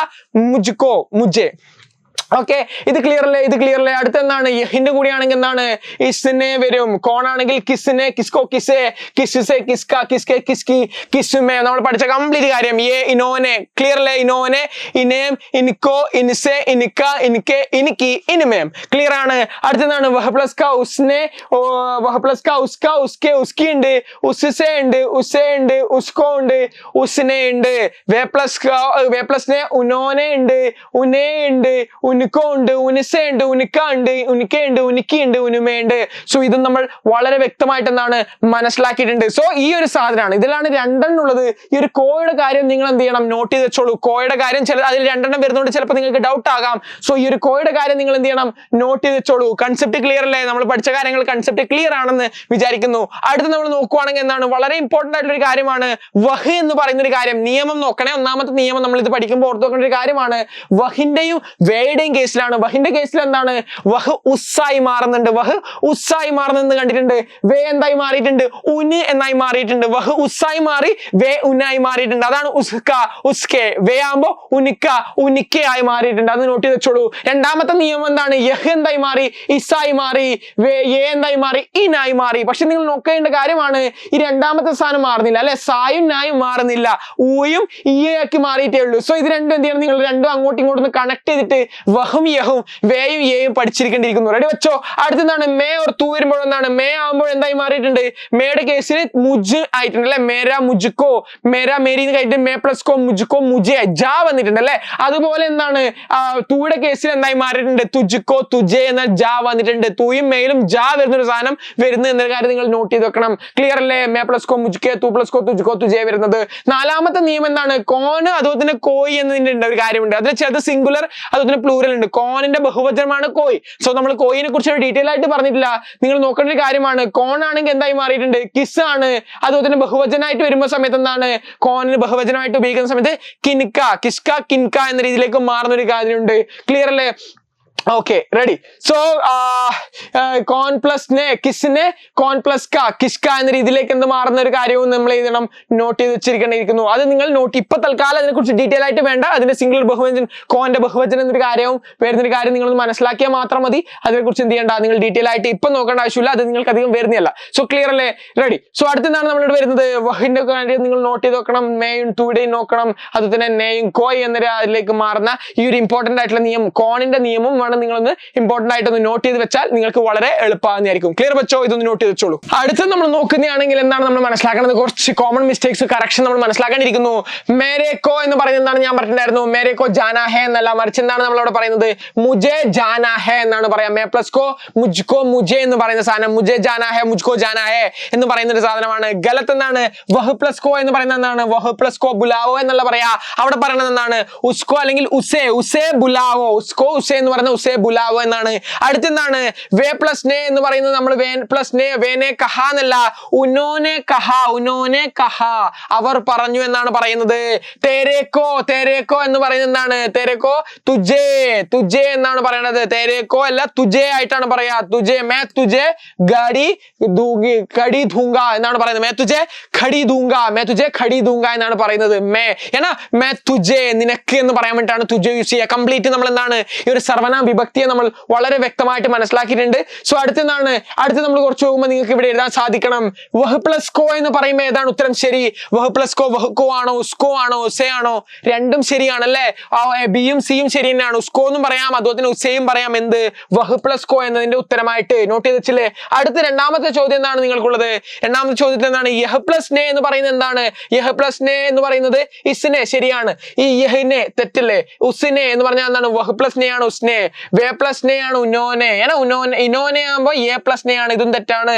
മുജ്കോ മുജെ. ഓക്കെ, ഇത് ക്ലിയർ അല്ലേ? ഇത് ക്ലിയർ അല്ലേ? അടുത്ത എന്താണ്? യഹിന്റെ കൂടിയാണെങ്കിൽ എന്താണ്? ഇസ്നെ വരും. കോൺ ആണെങ്കിൽ കിസ്നെ, കിസ്കോ, കിസെ, കിസ്സെ, കിസ്ക, കിസ്കെ, കിസ്കി, കിസ്മേ നമ്മൾ പഠിച്ച കംപ്ലീറ്റ് കാര്യം. യേ, ഇനോനെ. ക്ലിയർ അല്ലേ? ഇനോനെ, ഇനേം, ഇനിക്കോ, ഇനിസെ, ഇനിക്ക, ഇനിക്കെ, ഇനിക്കി, ഇനിമേം. ക്ലിയർ ആണ്. അടുത്തെന്താണ്? വഹ പ്ലസ് ക, ഉസ്നെ, വഹ പ്ലസ് ക, ഉസ്ക, ഉസ്കെ, ഉസ്കി ഉണ്ട്, ഉസ്സെ ഉണ്ട്, ഉസെ ഉണ്ട്, ഉസ്കോ ഉണ്ട്, ഉസ്നെ ഉണ്ട്. വേ പ്ലസ് നെ, ഉനോനെ ഉണ്ട്, ഉനേ ഉണ്ട്, ഉനിക്കോ ഉണ്ട്, ഉനിസെ ഉണ്ട്, ഉനിക്ക ഉണ്ട്, ഉനിക്ക ഉണ്ട്, ഉനിക്കി ഉണ്ട്, ഉനുമേ ഉണ്ട്. സോ ഇത് നമ്മൾ വളരെ വ്യക്തമായിട്ട് എന്താണ് മനസ്സിലാക്കിയിട്ടുണ്ട്. സോ ഈ ഒരു സാധനമാണ്. ഇതിലാണ് രണ്ടെണ്ണുള്ളത്. ഈ ഒരു കോയുടെ കാര്യം നിങ്ങൾ എന്ത് ചെയ്യണം? നോട്ട് ചെയ്ത് വെച്ചോളൂ. കോയുടെ കാര്യം അതിൽ രണ്ടെണ്ണം വരുന്നതുകൊണ്ട് ചിലപ്പോൾ നിങ്ങൾക്ക് ഡൗട്ട് ആകാം. സോ ഈ ഒരു കോയുടെ കാര്യം നിങ്ങൾ എന്ത് ചെയ്യണം? നോട്ട് ചെയ്ത് വെച്ചോളൂ. കൺസെപ്റ്റ് ക്ലിയർ അല്ലേ? നമ്മൾ പഠിച്ച കാര്യങ്ങൾ കൺസെപ്റ്റ് ക്ലിയർ ആണെന്ന് വിചാരിക്കുന്നു. അടുത്ത് നമ്മൾ നോക്കുവാണെങ്കിൽ എന്താണ് വളരെ ഇമ്പോർട്ടന്റ് ആയിട്ടുള്ള ഒരു കാര്യമാണ് വഹ് എന്ന് പറയുന്ന ഒരു കാര്യം. നിയമം നോക്കണേ. ഒന്നാമത്തെ നിയമം നമ്മൾ ഇത് പഠിക്കുമ്പോൾ ഓർത്ത് നോക്കേണ്ട ഒരു കാര്യമാണ്. വഹിന്റെയും വേയുടെയും കേസിലാണ്. വഹിന്റെ കേസിൽ എന്താണ്? വഹ് ഉസ്സായി മാറുന്നുണ്ട്. വഹ് ഉസ്സായി മാറുന്നത് കണ്ടിട്ടുണ്ട്. വേ എന്തായി മാറിയിട്ടുണ്ട്? ഉന് എന്നായി മാറിയിട്ടുണ്ട്. വഹ് ഉസ്സായി മാറി വേ ഉനായി മാറിയിട്ടുണ്ട്. അതാണ് ഉസ്ക, ഉസ്കെ. വേ ആകുമ്പോ ഉനിക്ക, ഉനിക്കെ ആയി മാറിയിട്ടുണ്ട്. അത് നോട്ട് ചെയ്ത് വെച്ചോളൂ. രണ്ടാമത്തെ നിയമം എന്താണ്? യഹ് എന്തായി മാറി? ഇസായി മാറി. യേ എന്തായി മാറി? ഇനായി മാറി. പക്ഷെ നിങ്ങൾ നോക്കേണ്ട കാര്യമാണ്, ഈ രണ്ടാമത്തെ സ്ഥാനം മാറുന്നില്ല അല്ലെ. സായും നായും മാറുന്നില്ല. ഊയും ഈയാക്കി മാറിയിട്ടേ ഉള്ളൂ. സോ ഇത് രണ്ടും എന്ത് ചെയ്യണം? നിങ്ങൾ രണ്ടും അങ്ങോട്ടും ഇങ്ങോട്ടും കണക്ട് ചെയ്തിട്ട് വഹും യഹും വേയും യേയും പഠിച്ചിരിക്കേണ്ടിയിരിക്കുന്നു. റെഡി വെച്ചോ? അടുത്തെന്താണ്? മേ ഓർ തൂ വരുമ്പോൾ എന്താണ്? മേ ആകുമ്പോൾ എന്തായി മാറിയിട്ടുണ്ട്? മേയുടെ കേസിൽ മുജ് ആയിട്ടുണ്ട് അല്ലെ. മേരാ മുജ്കോ, മേരാ മേരി കഴിഞ്ഞിട്ട് മേ പ്ലസ് കോ, മുജ്കോ മുജെ, ജാ വന്നിട്ടുണ്ട് അല്ലെ. അതുപോലെ എന്താണ്? തൂയുടെ കേസിൽ എന്തായി മാറിയിട്ടുണ്ട്? തുജ്കോ, തുജെ എന്ന ജാ വന്നിട്ടുണ്ട്. തൂയും മേയിലും ജാ വരുന്നൊരു സാധനം വരുന്നു എന്ന കാര്യം നിങ്ങൾ നോട്ട് ചെയ്ത് വെക്കണം. ക്ലിയർ അല്ലേ? മേ പ്ലസ് കോ മുജ്കെ, തൂ പ്ലസ് കോ തുജ്കോ, തുജെ വരുന്നത്. നാലാമത്തെ നിയമം എന്താണ്? കോന് അതുപോലെ തന്നെ കോയി എന്നതിന്റെ ഒരു കാര്യമുണ്ട്. അതിൽ ചിലത് സിംഗുലർ അതുപോലെ തന്നെ പ്ലൂറൽ ഉണ്ട്. കോണിന്റെ ബഹുവചനമാണ് കോയ്. സോ നമ്മൾ കോയിനെ കുറിച്ച് ഡീറ്റെയിൽ ആയിട്ട് പറഞ്ഞിട്ടില്ല. നിങ്ങൾ നോക്കേണ്ട ഒരു കാര്യമാണ്. കോൺ ആണെങ്കിൽ എന്തായി മാറിയിട്ടുണ്ട്? കിസ് ആണ്. അതുപോലെ തന്നെ ബഹുവചനമായിട്ട് വരുമ്പോൾ സമയത്ത് എന്താണ്? കോണിന് ബഹുവചനമായിട്ട് ഉപയോഗിക്കുന്ന സമയത്ത് കിൻക, കിസ്ക, കിൻക എന്ന രീതിയിലേക്ക് മാറുന്ന ഒരു കാര്യമുണ്ട്. ക്ലിയർ അല്ലേ? Okay, ready. സോ കോൺ പ്ലസ് നെ, കിസിനെ, കോൺ പ്ലസ് ക, കിസ്ക എന്ന രീതിയിലേക്ക് എന്ത് മാറുന്ന ഒരു കാര്യവും നമ്മൾ എഴുതണം, നോട്ട് ചെയ്ത് വെച്ചിരിക്കേണ്ടിയിരിക്കുന്നു. അത് നിങ്ങൾ നോട്ട് ഇപ്പൊ തൽക്കാലം അതിനെ കുറിച്ച് ഡീറ്റെയിൽ ആയിട്ട് വേണ്ട. അതിന്റെ സിംഗുലർ ബഹുവചനം, കോന്റെ ബഹുവചനം എന്നൊരു കാര്യവും വരുന്നൊരു കാര്യം നിങ്ങൾ മനസ്സിലാക്കിയാൽ മാത്രം മതി. അതിനെക്കുറിച്ച് എന്ത് ചെയ്യേണ്ട? നിങ്ങൾ ഡീറ്റെയിൽ ആയിട്ട് ഇപ്പൊ നോക്കേണ്ട ആവശ്യമില്ല. അത് നിങ്ങൾക്ക് അധികം വരുന്നില്ല. സോ ക്ലിയർ അല്ലേ? റെഡി. സോ അടുത്താണ് നമ്മളിവിടെ വരുന്നത് വഹിന്റെ കാര്യം നിങ്ങൾ നോട്ട് ചെയ്ത് നോക്കണം. മേയും തൂയുടെയും നോക്കണം. അതുപോലെ തന്നെ നെയും കോയ് എന്ന അതിലേക്ക് മാറുന്ന ഈ ഒരു ഇമ്പോർട്ടന്റ് ആയിട്ടുള്ള നിയമം, കോണിന്റെ നിയമം നിങ്ങളൊന്ന് ഇമ്പോർട്ടന്റ് ആയിട്ടൊന്ന് നോട്ട് ചെയ്ത് വെച്ചാൽ നിങ്ങൾക്ക് വളരെ എളുപ്പമായിരിക്കും. ക്ലിയർ വെച്ചോ? ഇതൊന്ന് നോട്ട് ചെയ്ത് വെച്ചോളൂ. അടുത്ത് നമ്മൾ നോക്കുന്നതാണെങ്കിൽ എന്താണ് നമ്മൾ മനസ്സിലാക്കേണ്ടത്? കുറച്ച് കോമൺ മിസ്റ്റേക്സ് കറക്ഷൻ നമ്മൾ മനസ്സിലാക്കേണ്ടിയിരിക്കുന്നു. മേരേക്കോ എന്ന് പറയുന്നത് എന്താണ്? ഞാൻ പറഞ്ഞിട്ടുണ്ടായിരുന്നു മേരേക്കോ ജാനാ ഹേ എന്നല്ല, മറിച്ച് എന്താണ് നമ്മളവിടെ പറയുന്നത്? മുജെ ജാനാ ഹേ എന്നാണ് പറയാം. മേ പ്ലസ് കോ മുജ്കോ മുജെ എന്ന് പറയുന്ന സാധനം മുജെ ജാനാ ഹേ, മുജ്കോ ജാനാ ഹേ എന്ന് പറയുന്ന ഒരു സാധനമാണ്. ഗലത്ത് എന്താണ്? വഹ് പ്ലസ് കോ എന്ന് പറയുന്നത് എന്താണ്? വഹ് പ്ലസ് കോ ബുലാവോ എന്നല്ല പറയാ. അവിടെ പറയുന്നത് എന്താണ്? ഉസ്കോ അല്ലെങ്കിൽ ഉസേ, ഉസേ ബുലാവോ. ഉസ്കോ ഉസേ എന്ന് പറയുന്ന ഉസേ ബുലാവോ എന്നാണ്. അടുത്തെന്താണ് വേ പ്ലസ് നെ എന്ന് പറയുന്നത്? നമ്മൾ വേ പ്ലസ് നെ വേനെ കഹ എന്നല്ല, ഉനോനെ കഹ അവർ പറഞ്ഞു എന്നാണ് പറയുന്നത്. തേരേക്കോ എന്ന് പറയുന്നത് എന്താണ്? തേരേക്കോ തുജേ എന്നാണ് പറയുന്നത്. തേരേക്കോ അല്ല, തുജേ ആയിട്ടാണ് പറയാ. തുജേ മേ തുജേ ഖടി ദൂംഗ എന്നാണ് പറയുന്നത്. മേ തുജേ ഖടി ദൂംഗ എന്നാണ് പറയുന്നത്. മേ തുജേ നിനക്ക് എന്ന് പറയാൻ വേണ്ടിയിട്ടാണ് തുജേ യൂസ് ചെയ്യുക. കംപ്ലീറ്റ് നമ്മൾ എന്താണ് ഈ ഒരു സർവനാം വിഭക്തിയെ നമ്മൾ വളരെ വ്യക്തമായിട്ട് മനസ്സിലാക്കിയിട്ടുണ്ട്. സോ അടുത്ത് നമ്മൾ കുറച്ച് പോകുമ്പോൾ നിങ്ങൾക്ക് ഇവിടെ എഴുതാൻ സാധിക്കണം. വഹ് പ്ലസ് കോ എന്ന് പറയുമ്പോൾ ഏതാണ് ഉത്തരം ശരി? വഹ് പ്ലസ് കോ വഹ്കോ ആണോ, ഉസ്കോ ആണോ, ഉസേ ആണോ? രണ്ടും ശരിയാണല്ലേ. ബിയും സിയും ശരി തന്നെയാണ്. ഉസ്കോ എന്നും പറയാം, അതുപോലെ തന്നെ ഉസയും പറയാം. എന്ത്? വഹ് പ്ലസ് കോ എന്നതിന്റെ ഉത്തരമായിട്ട് നോട്ട് ചെയ്ത് വെച്ചില്ലേ? അടുത്ത രണ്ടാമത്തെ ചോദ്യം എന്താണ് നിങ്ങൾക്കുള്ളത്? രണ്ടാമത്തെ ചോദ്യത്തിൽ എന്താണ്? യഹ് പ്ലസ് നെ എന്ന് പറയുന്നത് എന്താണ്? യഹ് പ്ലസ് നെ എന്ന് പറയുന്നത് ഇസ്നെ ശരിയാണ്. ഈ യഹിനെ തെറ്റല്ലേ? ഉസിനെ എന്ന് പറഞ്ഞാൽ എന്താണ്? വഹ് പ്ലസ് നെ ആണ് ഉസ്നെ. വേ പ്ലസ് നെ ആണ് ഉനോനെ. ഇനോനെ ആകുമ്പോൾ എ പ്ലസ് നെ ആണ്. ഇതും തെറ്റാണ്.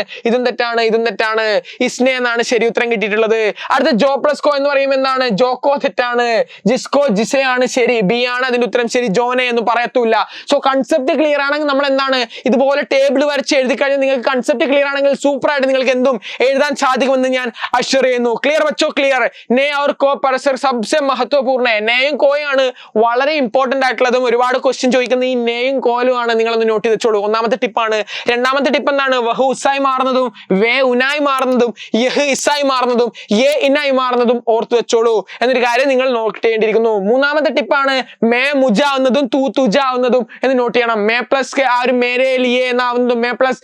ഇസ്നെ എന്നാണ് ശരി ഉത്തരം കിട്ടിയിട്ടുള്ളത്. അടുത്ത ജോ പ്ലസ് കോ എന്ന് പറയുമ്പോൾ എന്താണ്? ജോക്കോ തെറ്റാണ്. ജിസ്കോ ജിസെ ആണ് ശരി. ബി ആണ് അതിന്റെ ഉത്തരം ശരി. ജോനെ എന്ന് പറയത്തൂല്ല. സോ കൺസെപ്റ്റ് ക്ലിയർ ആണെങ്കിൽ നമ്മൾ എന്താണ് ഇതുപോലെ ടേബിൾ വരച്ച് എഴുതി കഴിഞ്ഞാൽ നിങ്ങൾക്ക് കൺസെപ്റ്റ് ക്ലിയർ ആണെങ്കിൽ സൂപ്പർ ആയിട്ട് നിങ്ങൾക്ക് എന്തും എഴുതാൻ സാധിക്കുമെന്ന് ഞാൻ അഷ്വർ ചെയ്യുന്നു. ക്ലിയർ വെച്ചോ? ക്ലിയർ. നേ और को परस्पर सबसे महत्वपूर्ण है. നെയും കോയാണ് വളരെ ഇമ്പോർട്ടന്റ് ആയിട്ടുള്ളതും ഒരുപാട് ക്വസ്റ്റ്യൻ ചോദിക്കുന്ന ഈ നെയും കോലും ആണ്. നിങ്ങളൊന്ന് നോട്ട് ചെയ്ത് വെച്ചോളൂ. ഒന്നാമത്തെ ടിപ്പാണ്. രണ്ടാമത്തെ ടിപ്പ് എന്താണ്? വഹു ഉസായി മാറുന്നതും വേ ഉനായി മാറുന്നതും യഹ് ഇസായി മാറുന്നതും യേ ഇനായി മാറുന്നതും ഓർത്ത് വെച്ചോളൂ എന്നൊരു കാര്യം നിങ്ങൾ നോട്ട് ചെയ്യേണ്ടിയിരിക്കുന്നു. മൂന്നാമത്തെ ടിപ്പാണ് മേ മുജ ആവുന്നതും തൂ തുജ ആവുന്നതും എന്ന് നോട്ട് ചെയ്യണം. മേ പ്ലസ് ആ ഒരു മേരെ ലിയേ എന്നാവുന്നതും മേ പ്ലസ്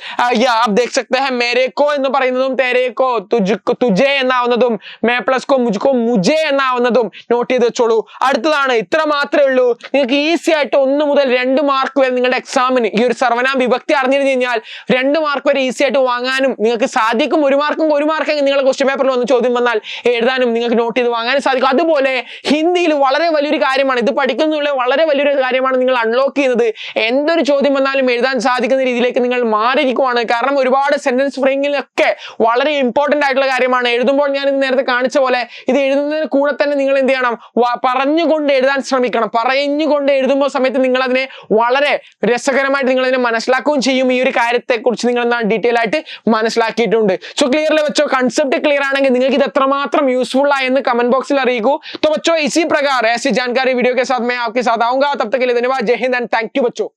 ആപ് ദേഖ് സക്തേ ഹൈ മേരെ കോ എന്ന് പറയുന്നതും തേരേക്കോ തുജേ എന്നാവുന്നതും മേ പ്ലസ് കോ മുജേ എന്നാവുന്നതും നോട്ട് ചെയ്ത് വെച്ചോളൂ. അടുത്തതാണ്, ഇത്ര മാത്രമേ ഉള്ളൂ. നിങ്ങൾക്ക് ഈസി ആയിട്ട് 1 മുതൽ 2 മാർക്ക് വരെ നിങ്ങളുടെ എക്സാമിന് ഈ ഒരു സർവനാം വിഭക്തി അറിഞ്ഞിരുന്നു കഴിഞ്ഞാൽ 2 മാർക്ക് വരെ ഈസി ആയിട്ട് വാങ്ങാനും നിങ്ങൾക്ക് സാധിക്കും. 1 മാർക്കെങ്കിൽ നിങ്ങളുടെ ക്വസ്റ്റ്യൻ പേപ്പറിൽ വന്ന് ചോദ്യം വന്നാൽ എഴുതാനും നിങ്ങൾക്ക് നോട്ട് ചെയ്ത് വാങ്ങാനും സാധിക്കും. അതുപോലെ ഹിന്ദിയിൽ വളരെ വലിയൊരു കാര്യമാണ് ഇത് പഠിക്കുന്നതിനുള്ള വളരെ വലിയൊരു കാര്യമാണ് നിങ്ങൾ അൺലോക്ക് ചെയ്യുന്നത്. എന്തൊരു ചോദ്യം വന്നാലും എഴുതാൻ സാധിക്കുന്ന രീതിയിലേക്ക് നിങ്ങൾ മാറിയിരിക്കുവാണ്. കാരണം ഒരുപാട് സെന്റൻസ് ഫ്രെയിമിലൊക്കെ വളരെ ഇമ്പോർട്ടന്റ് ആയിട്ടുള്ള കാര്യമാണ്. എഴുതുമ്പോൾ ഞാൻ ഇത് നേരത്തെ കാണിച്ച പോലെ ഇത് എഴുതുന്നതിന് കൂടെ തന്നെ നിങ്ങൾ എന്ത് ചെയ്യണം? പറഞ്ഞുകൊണ്ട് എഴുതാൻ ശ്രമിക്കണം. പറഞ്ഞുകൊണ്ട് എഴുതുമ്പോൾ സമയത്ത് നിങ്ങൾ അതിനെ വളരെ രസകരമായിട്ട് നിങ്ങൾ അതിനെ മനസ്സിലാക്കുകയും ചെയ്യും. ഈ ഒരു കാര്യത്തെ കുറിച്ച് നിങ്ങൾ എന്താണ് ഡീറ്റെയിൽ ആയിട്ട് മനസ്സിലാക്കിയിട്ടുണ്ട്. സോ ക്ലിയർലി വെച്ചോ? കൺസെപ്റ്റ് ക്ലിയർ ആണെങ്കിൽ നിങ്ങൾക്ക് ഇത് എത്രമാത്രം യൂസ്ഫുൾ ആയെന്ന് കമന്റ് ബॉक्स में അറിയിക്കൂ. तो बच्चों इसी प्रकार ऐसी जानकारी वीडियो के साथ मैं आपके साथ आऊंगा. तब तक के लिए धन्यवाद. जय हिंद एंड थैंक यू बच्चों.